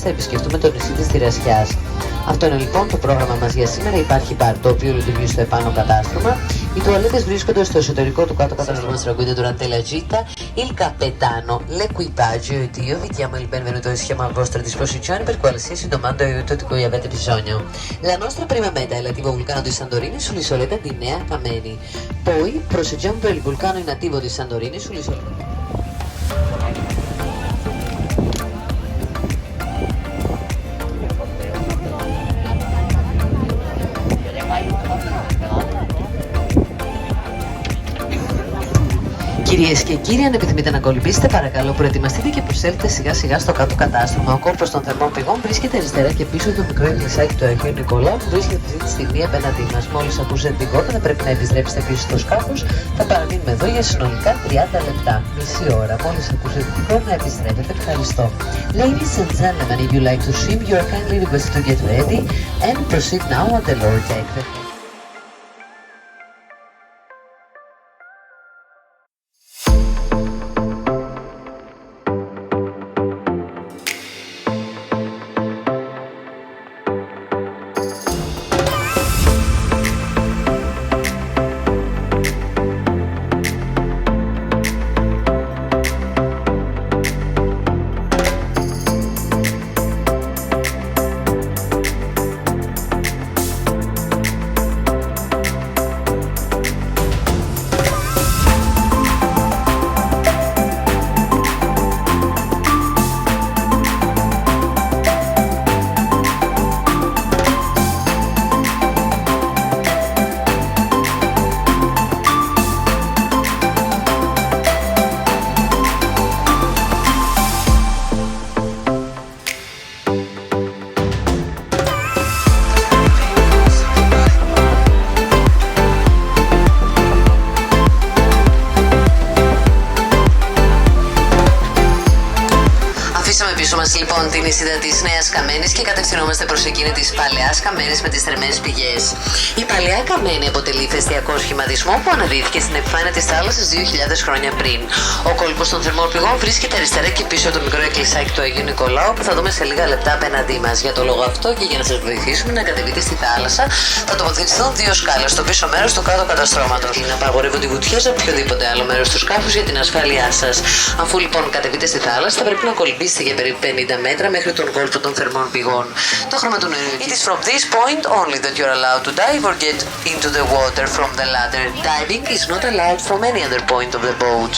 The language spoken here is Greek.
θα επισκεφτούμε το νησί της Θηρασιάς. Αυτό είναι λοιπόν το πρόγραμμα μας για σήμερα. Υπάρχει μπαρ το οποίο λειτουργεί στο επάνω κατάστρωμα. Οι τουαλέτες βρίσκονται στο εσωτερικό του κάτω κατάστρωμα Stragguide durante la gita. Il capitano, l'equipaggio ed io vi diamo il benvenuto e siamo a vostra disposizione per qualsiasi domanda o aiuto di cui avete bisogno. La nostra prima meta è l'attivo vulcano di Santorini sull'isoletta di Nea Kameni. Poi proseguiamo per il vulcano inattivo di Santorini sull'isoletta. Κυρίες και κύριοι, αν επιθυμείτε να κολυμπήσετε, παρακαλώ προετοιμαστείτε και προσέλθετε σιγά σιγά στο κάτω κατάστρωμα. Ο κόρπος των θερμών πηγών βρίσκεται αριστερά και πίσω το μικρό εκκλησάκι του Αγίου Νικολάου που βρίσκεται αυτή τη στιγμή απέναντί μας. Μόλις ακούσετε την κόρτα, θα πρέπει να επιστρέψετε πίσω στο σκάφος. Θα παραμείνουμε εδώ για συνολικά 30 λεπτά. Μισή ώρα. Μόλις ακούσετε την κόρτα, να επιστρέφετε. Ευχαριστώ. Ladies and gentlemen, if you like to swim, you are kindly requested to get ready and proceed now on the lower deck. Πίσω μας λοιπόν την νησίδα της Νέας Καμένης και κατευθυνόμαστε προς εκείνη της Παλαιάς Καμένης με τις θερμές πηγές. Η Παλαιά Καμένη αποτελεί ηφαιστειακό σχηματισμό που αναδύθηκε στην επιφάνεια της θάλασσας 2.000 χρόνια πριν. Ο κόλπος των θερμών πηγών βρίσκεται αριστερά και πίσω το μικρό εκκλησάκι του Αγίου Νικολάου που θα δούμε σε λίγα λεπτά απέναντί μας. Για το λόγο αυτό και για να σας βοηθήσουμε να κατεβείτε στη θάλασσα, θα τοποθετηθούν δύο σκάλες στο πίσω μέρος του κάτω καταστρώματος. Να απαγορεύονται βουτιές από οποιοδήποτε άλλο μέρος του σκάφους για την ασφάλειά σας. Αφού λοιπόν κατεβείτε στη θάλασσα, θα πρέπει να κολυμπήσετε για περίπου 50 μέτρα μέχρι τον κόλπο των θερμών πηγών. Το χρώμα του νερού. It is from this point only that you are allowed to dive or get into the water from the ladder. Diving is not allowed from any other point of the boat.